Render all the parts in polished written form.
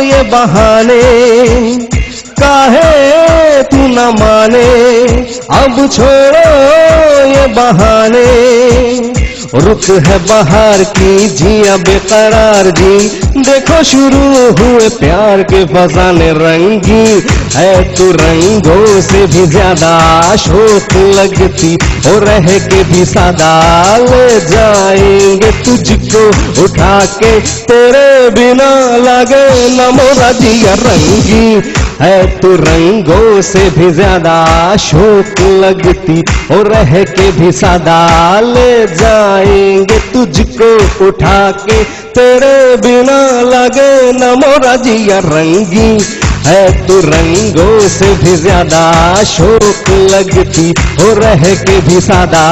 ये बहाने, काहे तू न माने, अब छोड़ो ये बहाने। रुक है बाहर की जिया बेकरार जी, देखो शुरू हुए प्यार के फसाने। रंगी है तू रंगों से भी ज्यादा, शौक लगती और रह के भी सादा। ले जाएंगे तुझको उठा के, तेरे बिना लगे न मोरा जिया। रंगी है तू रंगों से भी ज्यादा, शौक लगती और रह के भी सादा। ले जाएंगे तुझको उठा के, तेरे बिना लगे न मोरा जिया। रंगी है तू रंगों से भी ज्यादा, शौक लगती और रह के भी सादा।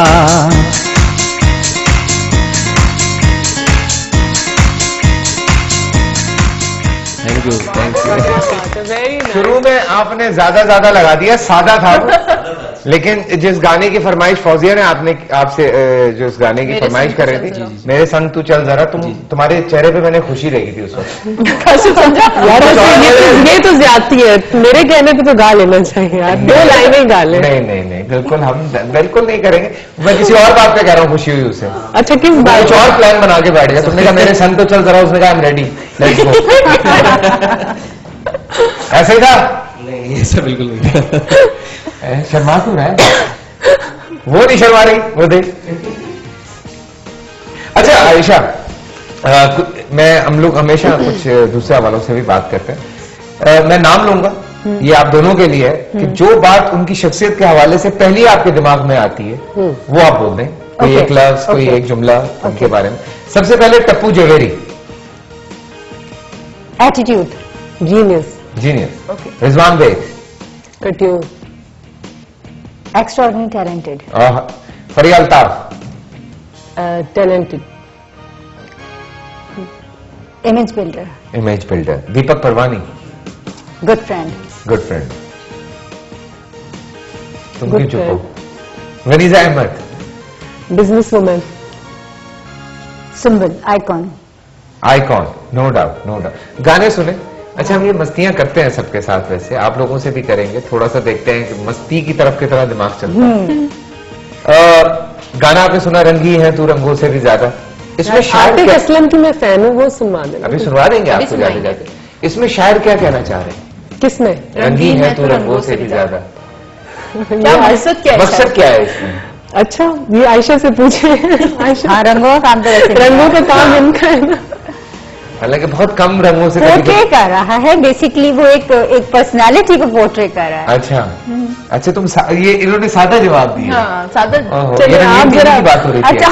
Thank you, thank you. शुरू में आपने ज्यादा लगा दिया, सादा था वो। लेकिन जिस गाने की फरमाइश फौजिया ने आपसे जो इस गाने की फरमाइश कर रही थी, मेरे संग तू चल जरा, तुम्हारे चेहरे पे मैंने खुशी देखी थी उस वक्त। यार ये तो ज्यादती है, मेरे कहने पे तो गा लेना चाहिए यार, 2 लाइनें गा ले। नहीं, बिल्कुल हम बिल्कुल नहीं करेंगे। मैं किसी और बात पे कह रहा हूँ, खुशी हुई उसे। अच्छा, किस बात? कुछ और प्लान बना के बैठ गया। तुमने कहा मेरे संग तो चल जरा, उसने कहा I am ready, let's go. ऐसे ही था? नहीं, ये सब बिल्कुल नहीं। शर्मा क्यों रहा है? वो नहीं शर्मा रही, वो देख। अच्छा आयशा, हम लोग हमेशा कुछ दूसरे हवालों से भी बात करते हैं। मैं नाम लूंगा, ये आप दोनों के लिए है कि जो बात उनकी शख्सियत के हवाले से पहली आपके दिमाग में आती है वो आप बोल दें। कोई एक लफ्ज, कोई एक जुमला उनके बारे में। सबसे पहले Tappu Javeri. Attitude, genius. Genius. Rizwan Baig. Couture. Extraordinary talented. Fariya Altaf. Talented. Image builder. Image builder. Deepak Parwani. Good friend. Good friend. तुम क्यों चुप हो? Wanija Ahmed. Business woman. Sumbul, icon. Icon, no doubt, no doubt. गाने सुने? अच्छा, हम ये मस्तियां करते हैं सबके साथ, वैसे आप लोगों से भी करेंगे। थोड़ा सा देखते हैं कि मस्ती की तरफ कितना दिमाग चलता है। गाना आपने सुना, रंगी है तू रंगों से भी ज्यादा। इसमें शायर आतिफ असलम की मैं फैन हूँ, वो सुनवा देना। अभी सुनवा देंगे आपको जाते जाते। इसमें शायर क्या कहना चाह रहे हैं? किसमें? रंगी है तू रंगों से भी ज्यादा। मकसद क्या है इसमें? अच्छा, ये आयशा से पूछे। आयशा, हाँ, रंगों का काम तो रंगों का काम इनका है ना। हालांकि बहुत कम रंगों से पोर्ट्रे कर रहा है, बेसिकली वो एक पर्सनालिटी को पोर्ट्रे कर रहा है। अच्छा, अच्छा, तुम ये इन्होंने सादा जवाब दिया। हाँ, सादा। चलिए आप जरा बात हो रही थी। अच्छा,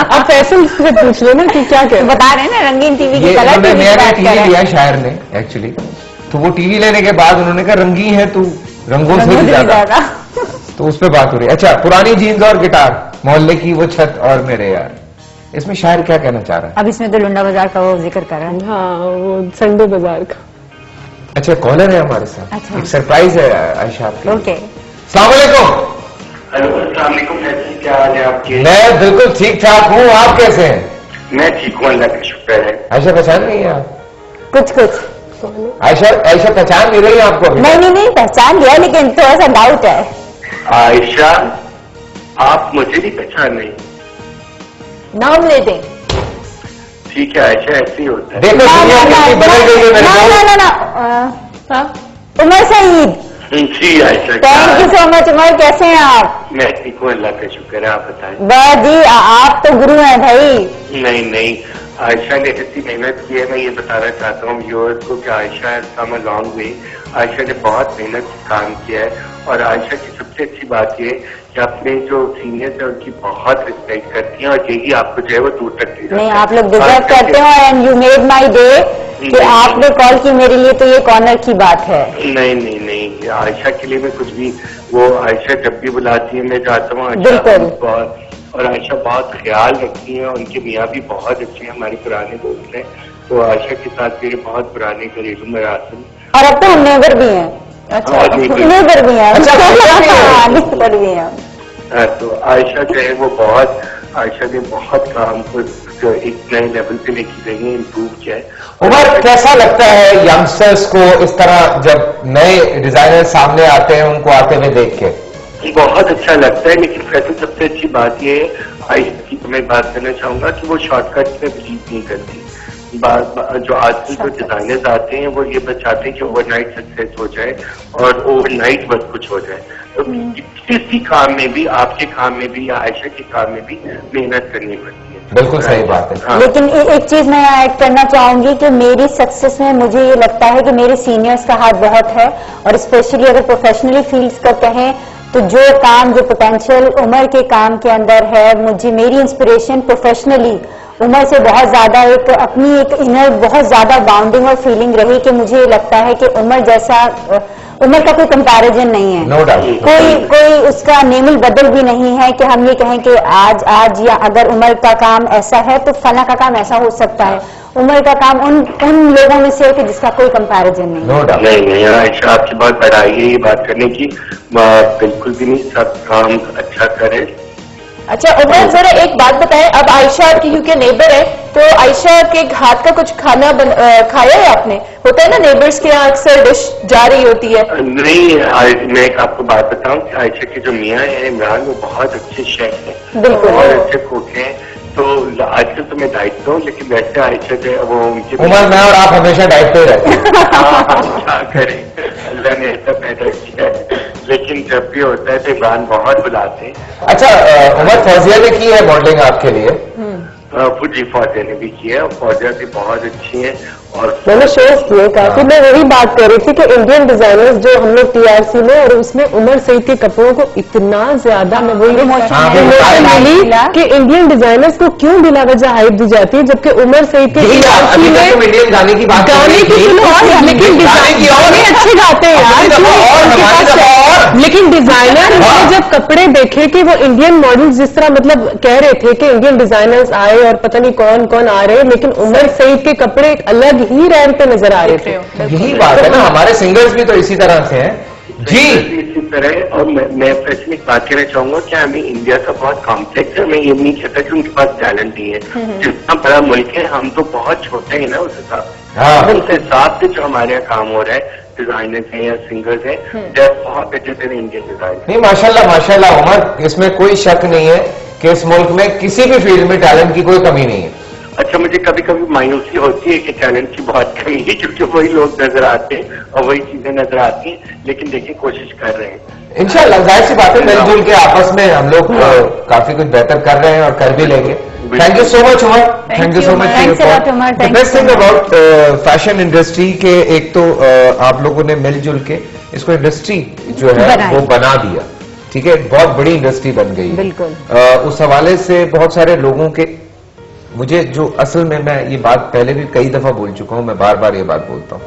अब फैसल से पूछ लेना कि क्या कहते बता रहे हैं ना, रंगीन टीवी की कलर टीवी लिया शायर ने एक्चुअली, तो वो टीवी लेने के बाद उन्होंने कहा रंगी है तू रंगों से भी ज्यादा, तो उस पर बात हो रही है। अच्छा, पुरानी जीन्स और गिटार, मोहल्ले की वो छत और मेरे यार, इसमें शायर क्या कहना चाह रहा है? अब इसमें तो लुंडा बाजार का वो जिक्र कर रहा है। हाँ, वो संडे बाजार का। अच्छा, कॉलर है हमारे साथ। अच्छा। एक सरप्राइज है आयशा आपके। ओके। अस्सलाम वालेकुम। अस्सलाम वालेकुम। क्या हाल है आपके? मैं बिल्कुल ठीक ठाक हूँ, आप कैसे हैं? मैं ठीक हूँ, अल्लाह का शुक्र है। आयशा पहचान नहीं है आप? कुछ आयशा पहचान नहीं रही आपको? नहीं पहचान लिया, लेकिन थोड़ा सा डाउट है। आयशा, आप मुझे नहीं पहचान रही? नाम ले दें। ठीक है आयशा, ऐसे ही होता है। देखो दुनिया कितनी बदल गई है मेरे ना। उमर सईद। जी Ayesha, thank you so much. Umar, कैसे हैं आप? मैं ठीक हूँ, अल्लाह का शुक्र है। आप बताएं। बस जी, आप तो गुरु हैं भाई। नहीं, आयशा ने इतनी मेहनत की है। मैं ये बताना चाहता हूँ व्यूअर्स को कि Ayesha has come a long way. Ayesha ने बहुत मेहनत से काम किया है, और आयशा की सबसे अच्छी बात ये कि अपने जो सीनियर्स है उनकी बहुत रिस्पेक्ट करती हैं, और यही आपको जो है वो दूर तक ले जाता है। नहीं, आप लोग डिजर्व करते हो, and you made my day कि आपने कॉल की मेरे लिए, तो ये ऑनर की बात है। नहीं, आयशा के लिए मैं कुछ भी, वो आयशा जब भी बुलाती है मैं जाता हूँ। बिल्कुल। और आयशा बहुत ख्याल रखती है, उनके मियाँ भी बहुत अच्छे हैं, हमारे पुराने दोस्त हैं, तो आयशा के साथ मेरे बहुत पुराने घरेलू मरासम, और अब तो हम नेबर भी हैं। अच्छा, नेबर भी हैं। नेबर भी हैं। तो आयशा जो है वो आयशा ने बहुत काम को एक नए लेवल पे लेके गई हैं, इम्प्रूव किया है। उमर, कैसा लगता है यंगस्टर्स को इस तरह जब नए डिजाइनर सामने आते हैं उनको आते हुए देख के? बहुत अच्छा लगता है, लेकिन वैसे सबसे अच्छी बात यह है आयशा की, तो मैं बात करना चाहूंगा कि वो शॉर्टकट में बिलीव नहीं करती। जो आजकल जो डिजाइनर्स आते हैं वो ये बस चाहते हैं कि ओवरनाइट सक्सेस हो जाए और ओवरनाइट बस कुछ हो जाए। तो किसी काम में भी, आपके काम में भी या आयशा के काम में भी मेहनत करनी पड़ती है। बिल्कुल सही बात है। हाँ। लेकिन एक चीज मैं ऐड करना चाहूंगी कि मेरी सक्सेस में मुझे ये लगता है कि मेरे सीनियर्स का हाथ बहुत है, और स्पेशली अगर प्रोफेशनली फील्ड्स का कहें तो जो काम, जो पोटेंशियल उमर के काम के अंदर है, मुझे मेरी इंस्पिरेशन प्रोफेशनली उमर से बहुत ज्यादा एक अपनी एक इनर बहुत ज्यादा बाउंडिंग और फीलिंग रही कि मुझे लगता है कि उमर जैसा, उमर का कोई कंपैरिजन नहीं है। No doubt. कोई उसका नेमुल बदल भी नहीं है कि हम ये कहें कि आज या अगर उमर का काम ऐसा है तो फला का काम ऐसा हो सकता है। उमर का काम उन लोगों में से है कि जिसका कोई कंपैरिजन नहीं। No doubt. नहीं, आयशा आपकी बहुत बड़ाई है ये बात करने की, बिल्कुल भी नहीं, सब काम अच्छा करें। अच्छा उमर, जरा एक बात बताएं, अब आयशा आपकी क्योंकि नेबर है, तो आयशा के हाथ का कुछ खाना खाया है आपने? होता है ना नेबर्स के यहाँ अक्सर डिश जा रही होती है। नहीं, मैं एक आपको बात बताऊं कि आयशा के जो मियाँ हैं इमरान, वो बहुत अच्छे शेफ हैं, बिल्कुल। बहुत अच्छे कुक हैं। तो आजकल तो मैं डाइट पे हूँ, लेकिन वैसे आयशा जो है वो उनके उमर, मैं और आप हमेशा डाइट पे ही रहते हैं। क्या करें, अल्लाह ने ऐसा पैदा किया है। लेकिन जब भी होता है तो इमरान बहुत बुलाते हैं। अच्छा उमर, फौजिया ने की है मॉडलिंग आपके लिए? जी, फौजिया ने भी किया है, और फौजिया भी बहुत अच्छी है। और मैंने शोज किए काफी। मैं वही बात कर रही थी कि इंडियन डिजाइनर्स जो हम लोग टीआरसी में, और उसमें उमर सईद के कपड़ों को इतना ज्यादा, मैं वही प्रमोशन मिली कि इंडियन डिजाइनर्स को क्यों बिला वजह हाइप दी जाती है, जबकि उमर सईद के टीआरसी में इंडियन गाने की बात, गाने की सुनो, और लेकिन डिजाइनर अच्छे गाते हैं यार, लेकिन डिजाइनर ने जब कपड़े देखे कि वो इंडियन मॉडल्स जिस तरह मतलब कह रहे थे कि इंडियन डिजाइनर्स आए और पता नहीं कौन कौन आ रहे हैं, लेकिन उमर सईद के कपड़े एक अलग ही रैंक पे नजर आ रहे थे। यही बात है ना, हमारे सिंगर्स भी तो इसी तरह से हैं जी। इसी तरह, और मैं वैसे एक बात कहना चाहूंगा कि हमें इंडिया का बहुत कॉम्प्लेक्स है। मैं ये नहीं कहता कि उनके पास टैलेंट नहीं है, जितना बड़ा मुल्क है हम तो बहुत छोटे हैं ना उस हिसाब से। हाँ। उस हिसाब से जो हमारे यहाँ काम हो रहा है, डिजाइनर्स हैं या सिंगर्स हैं, बहुत बेटर देन इंडियन डिजाइन। नहीं, माशाल्लाह माशाल्लाह उमर, इसमें कोई शक नहीं है कि इस मुल्क में किसी भी फील्ड में टैलेंट की कोई कमी नहीं है। अच्छा, मुझे कभी कभी मायूसी होती है कि टैलेंट की बहुत कमी है, क्योंकि वही लोग नजर आते हैं और वही चीजें नजर आती हैं, लेकिन देखिए कोशिश कर रहे हैं। इंशाल्लाह, जाहिर सी बात है, मिलजुल के आपस में हम लोग काफी कुछ बेहतर कर रहे हैं और कर भी लेंगे। Thank you so much Umar, thank you so much. The best thing about fashion industry के, एक तो आप लोगों ने मिलजुल के इसको इंडस्ट्री जो है वो बना दिया, ठीक है, बहुत बड़ी इंडस्ट्री बन गई। बिल्कुल। उस हवाले से बहुत सारे लोगों के, मुझे जो असल में, मैं ये बात पहले भी कई दफा बोल चुका हूं, मैं बार बार ये बात बोलता हूं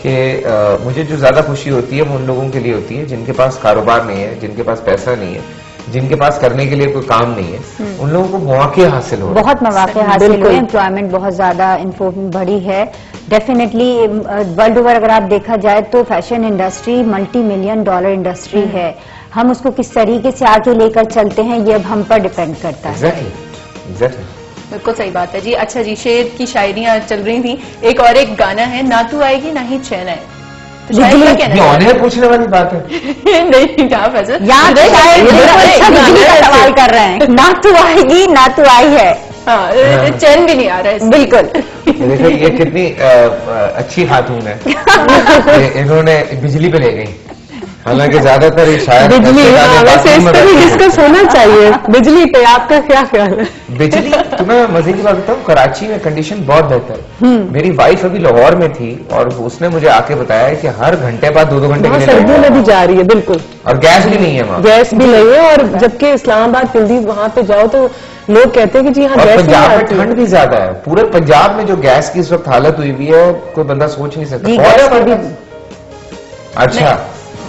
कि मुझे जो ज्यादा खुशी होती है वो उन लोगों के लिए होती है जिनके पास कारोबार नहीं है, जिनके पास पैसा नहीं है, जिनके पास करने के लिए कोई काम नहीं है, उन लोगों को मौके हासिल हो, बहुत मौके हासिल हुए, एम्प्लॉयमेंट बहुत ज्यादा इन्फॉर्मेशन बढ़ी है। डेफिनेटली वर्ल्ड ओवर अगर आप देखा जाए तो फैशन इंडस्ट्री $multi-million इंडस्ट्री है। हम उसको किस तरीके से आगे लेकर चलते हैं ये अब हम पर डिपेंड करता है। एग्जैक्टली। बिल्कुल सही बात है जी। अच्छा जी, शेर की शायरियां चल रही थी, एक और एक गाना है, ना तू आएगी ना ही चैन आए, तो शायद क्या कहना है? ऑनर पूछने वाली बात है। नहीं, क्या फैसल यहाँ तो शायद बिजली का सवाल कर रहे हैं, ना तू आएगी ना तू आई है। हाँ, चैन भी नहीं आ रहा है। बिल्कुल। देखो ये कितनी अच्छी खातून है, इन्होंने बिजली पे ले गई, हालांकि ज्यादातर शायद बिजली, वैसे इस पर भी डिस्कस होना चाहिए बिजली पे, आपका क्या ख्याल है? बिजली, तुम्हें मजे की बात बताऊं, कराची में कंडीशन बहुत बेहतर है। मेरी वाइफ अभी लाहौर में थी और उसने मुझे आके बताया कि हर घंटे बाद 2-2 घंटे के लिए सर्दियों में भी जा रही है। बिल्कुल। और गैस भी नहीं है वहाँ, गैस भी नहीं है, और जबकि इस्लामाबाद पिंडी वहां पे जाओ तो लोग कहते हैं कि जी हाँ गैस नहीं पंजाब में आती। ठंड भी ज्यादा है, पूरे पंजाब में जो गैस की इस वक्त हालत हुई हुई है कोई बंदा सोच नहीं सकता। अच्छा,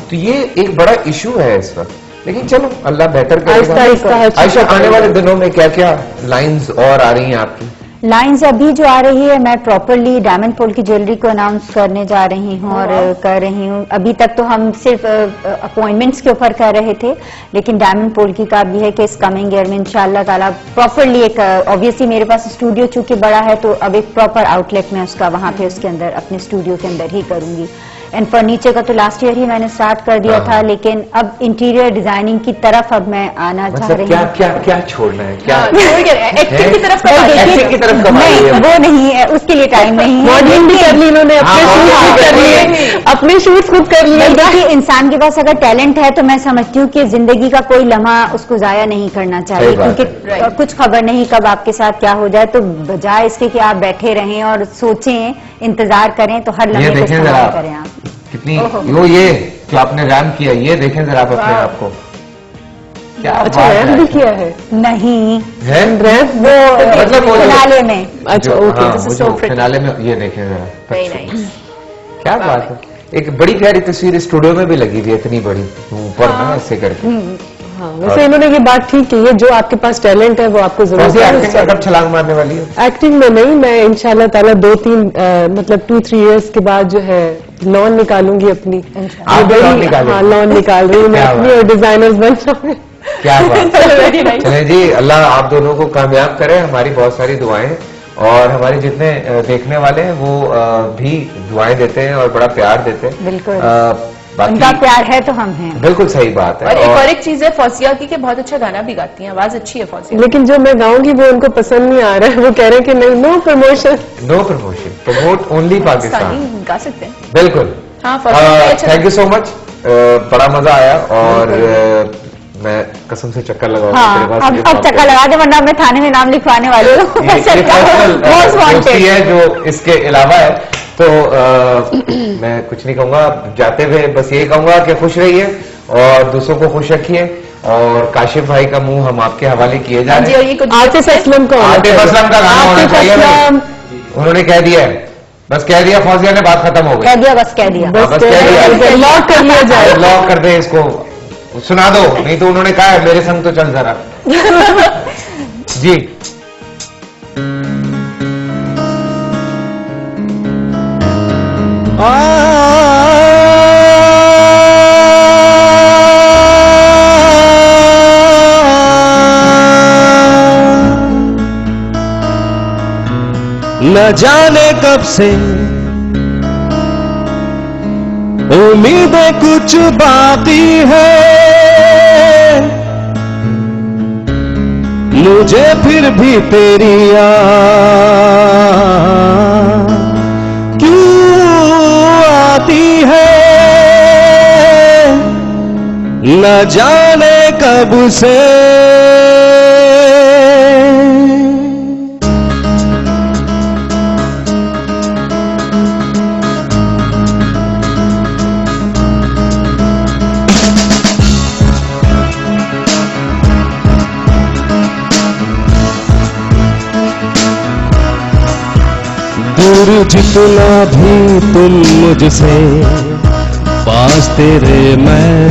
तो ये एक बड़ा इशू है इस वक्त, लेकिन चलो अल्लाह बेहतर करेगा। आहिस्ता आहिस्ता आयशा, आने वाले दिनों में क्या क्या लाइंस और आ रही हैं आपकी? लाइंस अभी जो आ रही है, मैं प्रॉपरली डायमंड पोल की ज्वेलरी को अनाउंस करने जा रही हूँ और कर रही हूँ। अभी तक तो हम सिर्फ अपॉइंटमेंट्स के ऊपर कर रहे थे, लेकिन डायमंड पोल की का भी है कि इस कमिंग ईयर में इंशाल्लाह ताला प्रॉपरली एक, ऑब्वियसली मेरे पास स्टूडियो चूंकि बड़ा है तो अब एक प्रॉपर आउटलेट में उसका वहां पे उसके अंदर अपने स्टूडियो के अंदर ही करूंगी। एंड फर्नीचर का तो लास्ट ईयर ही मैंने स्टार्ट कर दिया था, लेकिन अब इंटीरियर डिजाइनिंग की तरफ अब मैं आना चाह रही हूँ। क्या छोड़ना है, क्या एक्टिंग की तरफ एक्टिंग की तरफ कब आई नहीं, है? वो नहीं है, उसके लिए टाइम नहीं है। मॉडलिंग भी कर ली इन्होंने, अपने शूट खुद कर लिए, अपने शूट खुद कर लिए। देखिए, इंसान के पास अगर टैलेंट है तो मैं समझती हूँ कि जिंदगी का कोई लम्हा उसको जाया नहीं करना चाहिए, सही बात क्योंकि कुछ खबर नहीं कब आपके साथ क्या हो जाए। तो बजाय इसके कि आप बैठे रहें और सोचें, इंतजार करें, तो हर लम्हे को देखें इस्तेमाल जरा करें आप। कितनी ये जो आपने रैम किया, ये देखें जरा आप अपने आप को, क्या अच्छा बात रैप है। भी किया है, नहीं, है? रैप वो मतलब वो जो- फिनाले में। अच्छा जो- ओके। हाँ, this is वो so जो pretty. फिनाले में, ये देखें जरा, वेरी नाइस। क्या बात है। एक बड़ी प्यारी तस्वीर स्टूडियो में भी लगी हुई है, इतनी बड़ी ऊपर ना ऐसे करके। हाँ, वैसे इन्होंने ये बात ठीक की है, जो आपके पास टैलेंट है वो आपको जरूर वैसे एक्टिंग में कब छलांग मारने वाली है? एक्टिंग में नहीं, मैं इंशाल्लाह ताला 2-3 मतलब 2-3 इयर्स के बाद जो है लॉन निकालूंगी अपनी। आप भी लॉन निकालेंगी? हाँ, लॉन निकाल रही हूँ मैं क्या अपनी, बात। और डिजाइनर्स बन जाऊंगी। क्या बात वेरी नाइस। चले जी, अल्लाह आप दोनों को कामयाब करे। हमारी बहुत सारी दुआएं, और हमारे जितने देखने वाले हैं वो भी दुआएं देते हैं और बड़ा प्यार देते हैं। बिल्कुल। बाकी उनका प्यार है तो हम हैं। बिल्कुल सही बात है। और एक और एक चीज है, फौजिया की कि बहुत अच्छा गाना भी गाती हैं, आवाज अच्छी है फौजिया। लेकिन जो मैं गाऊंगी वो उनको पसंद नहीं आ रहा है, वो कह रहे हैं कि नहीं, no promotion. No promotion, promote only Pakistan. Pakistani गा सकते हैं। बिल्कुल। हाँ, फौजिया अच्छा थैंक यू सो मच, बड़ा मजा आया। और मैं कसम से चक्कर लगाऊंगा हाँ, तेरे पास। अब चक्कर लगा दे, वरना मैं थाने में नाम लिखवाने वाली हूँ। ये पर्सनल Most दोस्ती wanted। है जो इसके अलावा है। तो मैं कुछ नहीं कहूंगा, जाते हुए बस यही कहूंगा कि खुश रहिए और दूसरों को खुश रखिए। और काशिफ भाई का मुंह हम आपके हवाले किए जा हाँ रहे जी, और हैं। ये कुछ आतिफ असलम का होना आतिफ चाहिए। असलम का गाना होना आतिफ चाहिए भाई। असलम, उन्होंने कह दिया है, बस कह दिया फौजिया ने, बात खत्म हो कह गई। दिया, बस कह दिया। बस बस कह दिया। लॉक कर लिया जाए। लॉक कर दे इसको, सुना दो। नहीं तो उन्होंने कहा है मेरे संग तो चल जरा। जी न जाने कब से उम्मीदें कुछ बाकी है, मुझे फिर भी तेरी याद क्यों आती है, न जाने कब से। दूर जितना भी तुम मुझसे, पास तेरे मैं।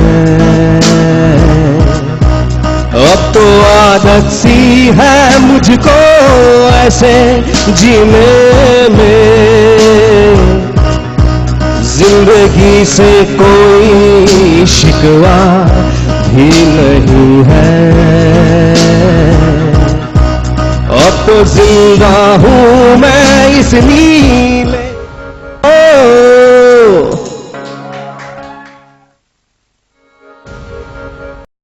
अब तो आदत सी है मुझको ऐसे जीने में, जिंदगी से कोई शिकवा भी नहीं है। अब तो जिंदा हूँ मैं इस नीले